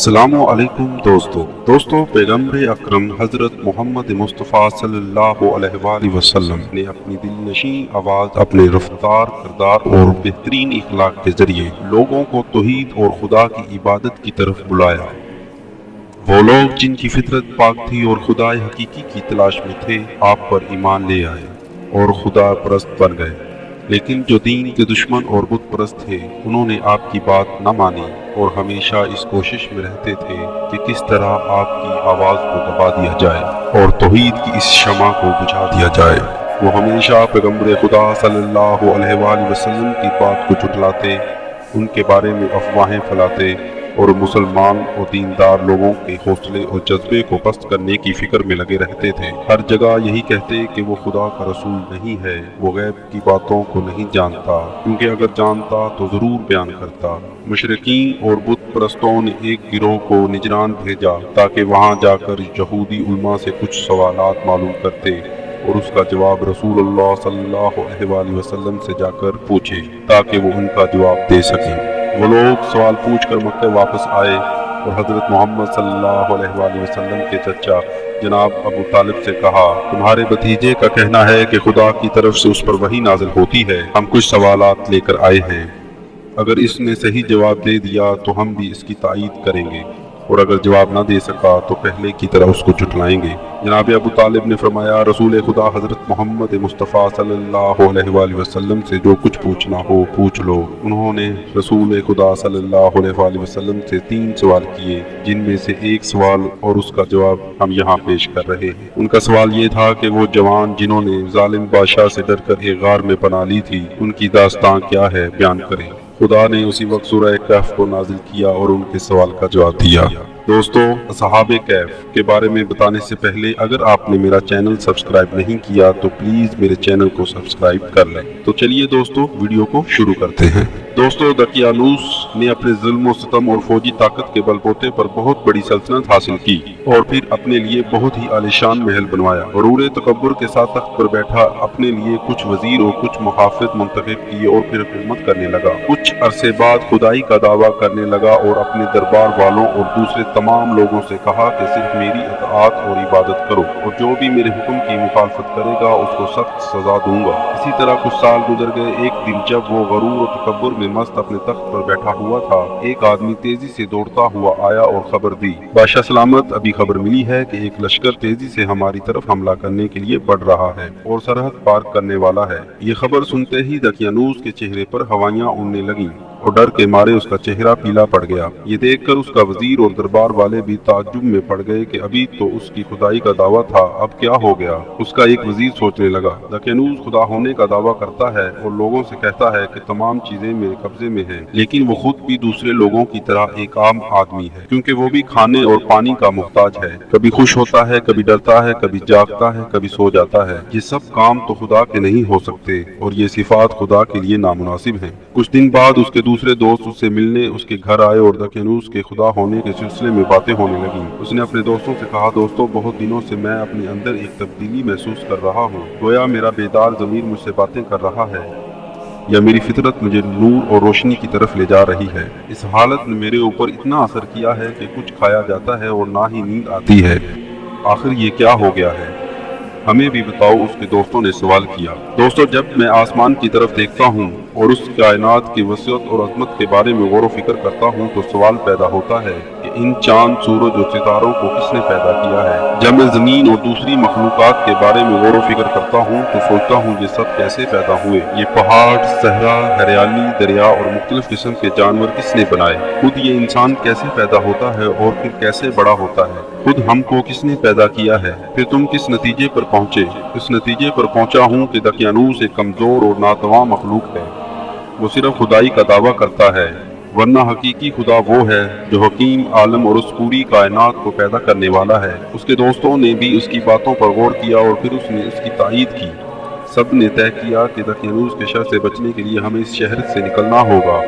السلام علیکم دوستو پیغمبر اکرم حضرت محمد مصطفیٰ صلی اللہ علیہ وآلہ وسلم نے اپنی دل نشین آواز، اپنے رفتار، کردار اور بہترین اخلاق کے ذریعے لوگوں کو توحید اور خدا کی عبادت کی طرف بلایا۔ وہ لوگ جن کی فطرت پاک تھی اور خدا حقیقی کی تلاش میں تھے، آپ پر ایمان لے آئے اور خدا پرست بن گئے، لیکن جو دین کے دشمن اور بت پرست تھے انہوں نے آپ کی بات نہ مانی اور ہمیشہ اس کوشش میں رہتے تھے کہ کس طرح آپ کی آواز کو دبا دیا جائے اور توحید کی اس شمع کو بجھا دیا جائے۔ وہ ہمیشہ پیغمبر خدا صلی اللہ علیہ وآلہ وسلم کی بات کو جھٹلاتے، ان کے بارے میں افواہیں پھیلاتے اور مسلمان اور دیندار لوگوں کے حوصلے اور جذبے کو پست کرنے کی فکر میں لگے رہتے تھے۔ ہر جگہ یہی کہتے کہ وہ خدا کا رسول نہیں ہے، وہ غیب کی باتوں کو نہیں جانتا، کیونکہ اگر جانتا تو ضرور بیان کرتا۔ مشرکین اور بت پرستوں نے ایک گروہ کو نجران بھیجا تاکہ وہاں جا کر یہودی علماء سے کچھ سوالات معلوم کرتے اور اس کا جواب رسول اللہ صلی اللہ علیہ وآلہ وسلم سے جا کر پوچھے تاکہ وہ ان کا جواب دے سکیں۔ وہ لوگ سوال پوچھ کر مکہ واپس آئے اور حضرت محمد صلی اللہ علیہ وآلہ وسلم کے چچا جناب ابو طالب سے کہا، تمہارے بھتیجے کا کہنا ہے کہ خدا کی طرف سے اس پر وحی نازل ہوتی ہے، ہم کچھ سوالات لے کر آئے ہیں، اگر اس نے صحیح جواب دے دیا تو ہم بھی اس کی تائید کریں گے، اور اگر جواب نہ دے سکا تو پہلے کی طرح اس کو جھٹلائیں گے۔ جناب ابو طالب نے فرمایا، رسول خدا حضرت محمد مصطفیٰ صلی اللہ علیہ وآلہ وسلم سے جو کچھ پوچھنا ہو پوچھ لو۔ انہوں نے رسول خدا صلی اللہ علیہ وآلہ وسلم سے 3 سوال کیے، جن میں سے ایک سوال اور اس کا جواب ہم یہاں پیش کر رہے ہیں۔ ان کا سوال یہ تھا کہ وہ جوان جنہوں نے ظالم بادشاہ سے ڈر کر ایک غار میں پناہ لی تھی، ان کی داستان کیا ہے، بیان کریں۔ خدا نے اسی وقت سورہ کہف کو نازل کیا اور ان کے سوال کا جواب دیا۔ دوستو، اصحاب کہف کے بارے میں بتانے سے پہلے اگر آپ نے میرا چینل سبسکرائب نہیں کیا تو پلیز میرے چینل کو سبسکرائب کر لیں۔ تو چلیے دوستو، ویڈیو کو شروع کرتے ہیں۔ دوستو، دقیانوس نے اپنے ظلم و ستم اور فوجی طاقت کے بل بوتے پر بہت بڑی سلطنت حاصل کی اور پھر اپنے لیے بہت ہی عالیشان محل بنوایا۔ غرور تکبر کے ساتھ تخت پر بیٹھا، اپنے لیے کچھ وزیر اور کچھ محافظ منتخب کیے اور پھر حکومت کرنے لگا۔ کچھ عرصے بعد خدائی کا دعویٰ کرنے لگا اور اپنے دربار والوں اور دوسرے تمام لوگوں سے کہا کہ صرف میری اطاعت اور عبادت کرو، اور جو بھی میرے حکم کی مخالفت کرے گا اس کو سخت سزا دوں گا۔ اسی طرح کچھ سال گزر گئے۔ ایک دن جب وہ غرور و تکبر میں مست اپنے تخت پر بیٹھا ہوا تھا، ایک آدمی تیزی سے دوڑتا ہوا آیا اور خبر دی، بادشاہ سلامت، ابھی خبر ملی ہے کہ ایک لشکر تیزی سے ہماری طرف حملہ کرنے کے لیے بڑھ رہا ہے اور سرحد پار کرنے والا ہے۔ یہ خبر سنتے ہی دقیانوس کے چہرے پر ہوائیاں اڑنے لگیں اور ڈر کے مارے اس کا چہرہ پیلا پڑ گیا۔ یہ دیکھ کر اس کا وزیر اور دربار والے بھی تعجب میں پڑ گئے کہ ابھی تو اس کی خدائی کا دعویٰ تھا، اب کیا ہو گیا؟ اس کا ایک وزیر سوچنے لگا، دقیانوس خدا ہونے کا دعویٰ کرتا ہے اور لوگوں سے کہتا ہے کہ تمام چیزیں میرے قبضے میں ہیں، لیکن وہ خود بھی دوسرے لوگوں کی طرح ایک عام آدمی ہے، کیونکہ وہ بھی کھانے اور پانی کا محتاج ہے، کبھی خوش ہوتا ہے، کبھی ڈرتا ہے، کبھی جاگتا ہے، کبھی سو جاتا ہے۔ یہ سب کام تو خدا کے نہیں ہو سکتے اور یہ صفات خدا کے لیے نامناسب ہیں۔ کچھ دن بعد اس کے دوسرے دوست اس سے ملنے اس کے گھر آئے اور دقیانوس کے خدا ہونے کے سلسلے میں باتیں ہونے لگیں۔ اس نے اپنے دوستوں سے کہا، دوستوں، بہت دنوں سے میں اپنے اندر ایک تبدیلی محسوس کر رہا ہوں، گویا میرا بیدار ضمیر مجھ سے باتیں کر رہا ہے یا میری فطرت مجھے نور اور روشنی کی طرف لے جا رہی ہے۔ اس حالت نے میرے اوپر اتنا اثر کیا ہے کہ کچھ کھایا جاتا ہے اور نہ ہی نیند آتی ہے، آخر یہ کیا ہو گیا ہے؟ ہمیں بھی بتاؤ، اس کے دوستوں نے سوال کیا۔ دوستو، جب میں آسمان کی طرف دیکھتا ہوں اور اس کائنات کی وسعت اور عظمت کے بارے میں غور و فکر کرتا ہوں تو سوال پیدا ہوتا ہے کہ ان چاند، سورج اور ستاروں کو کس نے پیدا کیا ہے؟ جب میں زمین اور دوسری مخلوقات کے بارے میں غور و فکر کرتا ہوں تو سوچتا ہوں یہ سب کیسے پیدا ہوئے؟ یہ پہاڑ، صحرا، ہریالی، دریا اور مختلف قسم کے جانور کس نے بنائے؟ خود یہ انسان کیسے پیدا ہوتا ہے اور پھر کیسے بڑا ہوتا ہے؟ خود ہم کو کس نے پیدا کیا ہے؟ پھر تم کس نتیجے پر پہنچے؟ اس نتیجے پر پہنچا ہوں کہ دقیانوس ایک کمزور اور ناتواں مخلوق ہے، وہ صرف خدائی کا دعویٰ کرتا ہے، ورنہ حقیقی خدا وہ ہے جو حکیم عالم اور اس پوری کائنات کو پیدا کرنے والا ہے۔ اس کے دوستوں نے بھی اس کی باتوں پر غور کیا اور پھر اس نے اس کی تائید کی۔ سب نے طے کیا کہ دقیانوس کے شر سے بچنے کے لیے ہمیں اس شہر سے نکلنا ہوگا،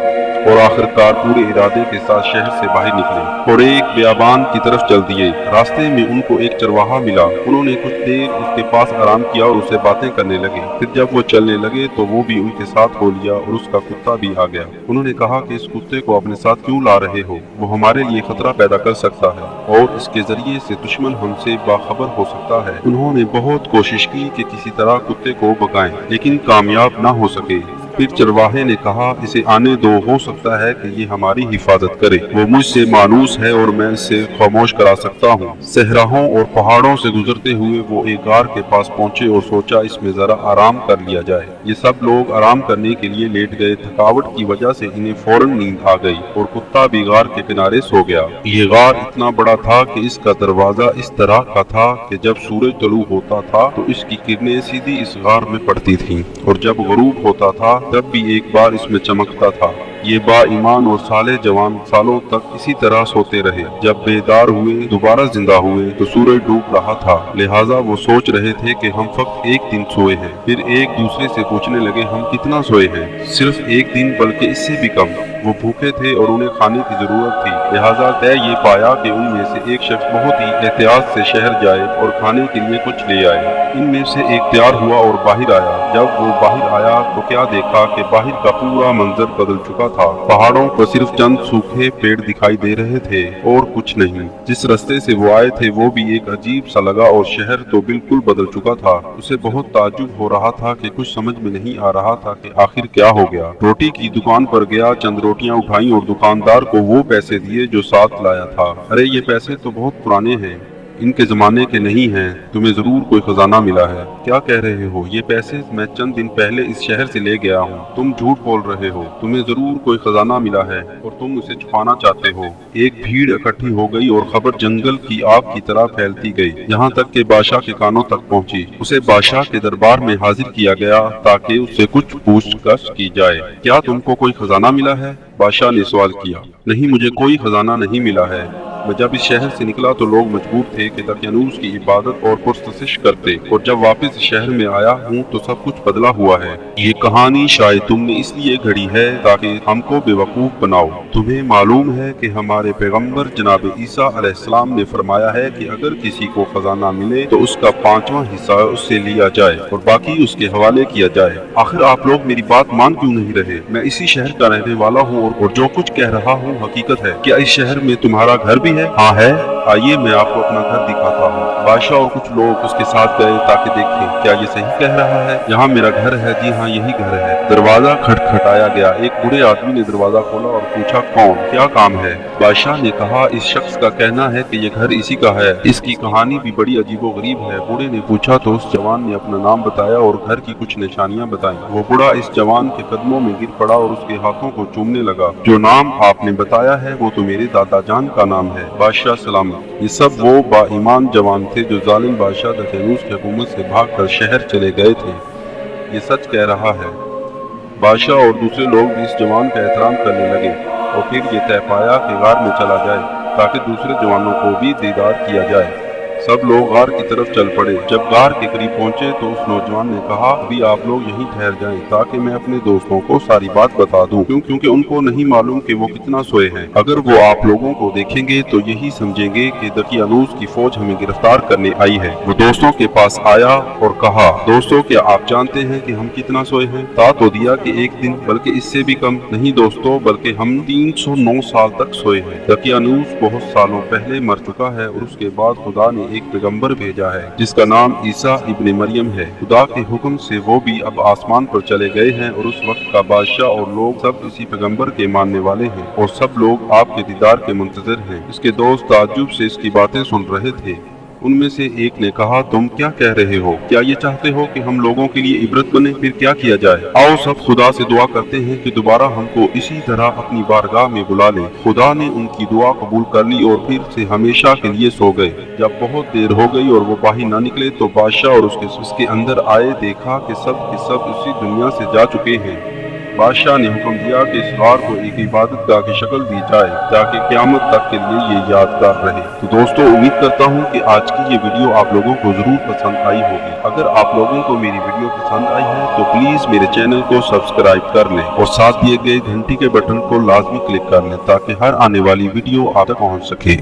اور آخرکار پورے ارادے کے ساتھ شہر سے باہر نکلے اور ایک بیابان کی طرف چل دیے۔ راستے میں ان کو ایک چرواہا ملا، انہوں نے کچھ دیر اس کے پاس آرام کیا اور اسے باتیں کرنے لگے۔ پھر جب وہ چلنے لگے تو وہ بھی ان کے ساتھ ہو لیا اور اس کا کتا بھی آ گیا۔ انہوں نے کہا کہ اس کتے کو اپنے ساتھ کیوں لا رہے ہو؟ وہ ہمارے لیے خطرہ پیدا کر سکتا ہے اور اس کے ذریعے سے دشمن ہم سے باخبر ہو سکتا ہے۔ انہوں نے بہت کوشش کی کہ کسی طرح کتے کو بھگائیں، لیکن کامیاب نہ ہو سکے۔ پھر چرواہے نے کہا، اسے آنے دو، ہو سکتا ہے کہ یہ ہماری حفاظت کرے۔ وہ مجھ سے مانوس ہے اور میں اسے خاموش کرا سکتا ہوں۔ صحراؤں اور پہاڑوں سے گزرتے ہوئے وہ ایک غار کے پاس پہنچے اور سوچا اس میں ذرا آرام کر لیا جائے۔ یہ سب لوگ آرام کرنے کے لیے لیٹ گئے۔ تھکاوٹ کی وجہ سے انہیں فوراً نیند آ گئی اور کتا بھی غار کے کنارے سو گیا۔ یہ غار اتنا بڑا تھا کہ اس کا دروازہ اس طرح کا تھا کہ جب سورج طلوع ہوتا تھا تو اس کی کرنیں سیدھی اس غار میں پڑتی تھیں، اور جب غروب ہوتا تھا تب بھی ایک بار اس میں چمکتا تھا۔ یہ با ایمان اور صالح جوان سالوں تک اسی طرح سوتے رہے۔ جب بیدار ہوئے، دوبارہ زندہ ہوئے تو سورج ڈوب رہا تھا، لہٰذا وہ سوچ رہے تھے کہ ہم فقط ایک دن سوئے ہیں۔ پھر ایک دوسرے سے پوچھنے لگے، ہم کتنا سوئے ہیں؟ صرف ایک دن، بلکہ اس سے بھی کم۔ وہ بھوکے تھے اور انہیں کھانے کی ضرورت تھی، لہٰذا طے یہ پایا کہ ان میں سے ایک شخص بہت ہی احتیاط سے شہر جائے اور کھانے کے لیے کچھ لے آئے۔ ان میں سے ایک تیار ہوا اور باہر آیا۔ جب وہ باہر آیا تو کیا دیکھا کہ باہر کا پورا منظر بدل چکا تھا۔ پہاڑوں پر صرف چند سوکھے پیڑ دکھائی دے رہے تھے اور کچھ نہیں۔ جس رستے سے وہ آئے تھے وہ بھی ایک عجیب سا لگا اور شہر تو بالکل بدل چکا تھا۔ اسے بہت تعجب ہو رہا تھا کہ کچھ سمجھ میں نہیں آ رہا تھا کہ آخر کیا ہو گیا۔ روٹی کی دکان پر گیا، چند روٹیاں اٹھائیں اور دکاندار کو وہ پیسے دیے جو ساتھ لایا تھا۔ ارے یہ پیسے تو بہت پرانے ہیں، ان کے زمانے کے نہیں ہیں، تمہیں ضرور کوئی خزانہ ملا ہے۔ کیا کہہ رہے ہو؟ یہ پیسے میں چند دن پہلے اس شہر سے لے گیا ہوں۔ تم جھوٹ بول رہے ہو، تمہیں ضرور کوئی خزانہ ملا ہے اور تم اسے چھپانا چاہتے ہو۔ ایک بھیڑ اکٹھی ہو گئی اور خبر جنگل کی آگ کی طرح پھیلتی گئی، یہاں تک کہ بادشاہ کے کانوں تک پہنچی۔ اسے بادشاہ کے دربار میں حاضر کیا گیا تاکہ اس سے کچھ پوچھ گچھ کی جائے۔ کیا تم کو کوئی خزانہ ملا ہے؟ بادشاہ نے سوال کیا۔ نہیں، مجھے کوئی خزانہ نہیں ملا ہے۔ میں جب اس شہر سے نکلا تو لوگ مجبور تھے کہ دقیانوس کی عبادت اور پرستش کرتے، اور جب واپس شہر میں آیا ہوں تو سب کچھ بدلا ہوا ہے۔ یہ کہانی شاید تم نے اس لیے گھڑی ہے تاکہ ہم کو بے وقوف بناؤ۔ تمہیں معلوم ہے کہ ہمارے پیغمبر جناب عیسیٰ علیہ السلام نے فرمایا ہے کہ اگر کسی کو خزانہ ملے تو اس کا 5واں حصہ اس سے لیا جائے اور باقی اس کے حوالے کیا جائے۔ آخر آپ لوگ میری بات مان کیوں نہیں رہے؟ میں اسی شہر کا رہنے والا ہوں اور جو کچھ کہہ رہا ہوں حقیقت ہے۔ کیا اس شہر میں تمہارا گھر بھی ہے؟ ہاں ہے، آئیے میں آپ کو اپنا گھر دکھاتا ہوں۔ بادشاہ اور کچھ لوگ اس کے ساتھ گئے تاکہ دیکھیں کیا یہ صحیح کہہ رہا ہے۔ یہاں میرا گھر ہے، جی ہاں یہی گھر ہے۔ دروازہ کھٹکھٹایا گیا، ایک بوڑھے آدمی نے دروازہ کھولا اور پوچھا، کون؟ کیا کام ہے؟ بادشاہ نے کہا، اس شخص کا کہنا ہے کہ یہ گھر اسی کا ہے، اس کی کہانی بھی بڑی عجیب و غریب ہے۔ بوڑھے نے پوچھا تو اس جوان نے اپنا نام بتایا اور گھر کی کچھ نشانیاں بتائیں۔ وہ بوڑھا اس جوان کے قدموں میں گر پڑا اور اس کے ہاتھوں کو چومنے لگا۔ جو نام آپ نے بتایا ہے وہ تو میرے دادا جان کا نام ہے۔ بادشاہ سلامت۔ یہ سب وہ با ایمان جوان تھے جو ظالم بادشاہ دقیانوس کی حکومت سے بھاگ کر شہر چلے گئے تھے۔ یہ سچ کہہ رہا ہے۔ بادشاہ اور دوسرے لوگ بھی اس جوان کا احترام کرنے لگے اور پھر یہ طے پایا کہ غار میں چلا جائے تاکہ دوسرے جوانوں کو بھی دیدار کیا جائے۔ سب لوگ غار کی طرف چل پڑے۔ جب غار کے قریب پہنچے تو اس نوجوان نے کہا، ابھی آپ لوگ یہیں ٹھہر جائیں تاکہ میں اپنے دوستوں کو ساری بات بتا دوں، کیونکہ ان کو نہیں معلوم کہ وہ کتنا سوئے ہیں۔ اگر وہ آپ لوگوں کو دیکھیں گے تو یہی سمجھیں گے کہ دقیانوس کی فوج ہمیں گرفتار کرنے آئی ہے۔ وہ دوستوں کے پاس آیا اور کہا، دوستوں کیا آپ جانتے ہیں کہ ہم کتنا سوئے ہیں؟ بتا تو دیا کہ ایک دن، بلکہ اس سے بھی کم۔ نہیں دوستوں، بلکہ ہم 309 سال تک سوئے ہیں۔ دقیانوس بہت سالوں پہلے مر چکا ہے اور اس کے بعد خدا نے ایک پیغمبر بھیجا ہے جس کا نام عیسیٰ ابن مریم ہے۔ خدا کے حکم سے وہ بھی اب آسمان پر چلے گئے ہیں اور اس وقت کا بادشاہ اور لوگ سب اسی پیغمبر کے ماننے والے ہیں اور سب لوگ آپ کے دیدار کے منتظر ہیں۔ اس کے دوست تعجب سے اس کی باتیں سن رہے تھے۔ ان میں سے ایک نے کہا، تم کیا کہہ رہے ہو؟ کیا یہ چاہتے ہو کہ ہم لوگوں کے لیے عبرت بنے؟ پھر کیا کیا جائے؟ آؤ سب خدا سے دعا کرتے ہیں کہ دوبارہ ہم کو اسی طرح اپنی بارگاہ میں بلا لے۔ خدا نے ان کی دعا قبول کر لی اور پھر سے ہمیشہ کے لیے سو گئے۔ جب بہت دیر ہو گئی اور وہ باہر نہ نکلے تو بادشاہ اور اس کے اندر آئے، دیکھا کہ سب اسی دنیا سے جا چکے ہیں بادشاہ نے حکم دیا کہ اس غار کو ایک عبادت گاہ کی شکل دی جائے تاکہ قیامت تک کے لیے یہ یادگار رہے۔ تو دوستو امید کرتا ہوں کہ آج کی یہ ویڈیو آپ لوگوں کو ضرور پسند آئی ہوگی۔ اگر آپ لوگوں کو میری ویڈیو پسند آئی ہے تو پلیز میرے چینل کو سبسکرائب کر لیں اور ساتھ دیے گئے گھنٹی کے بٹن کو لازمی کلک کر لیں تاکہ ہر آنے والی ویڈیو آپ تک پہنچ سکے۔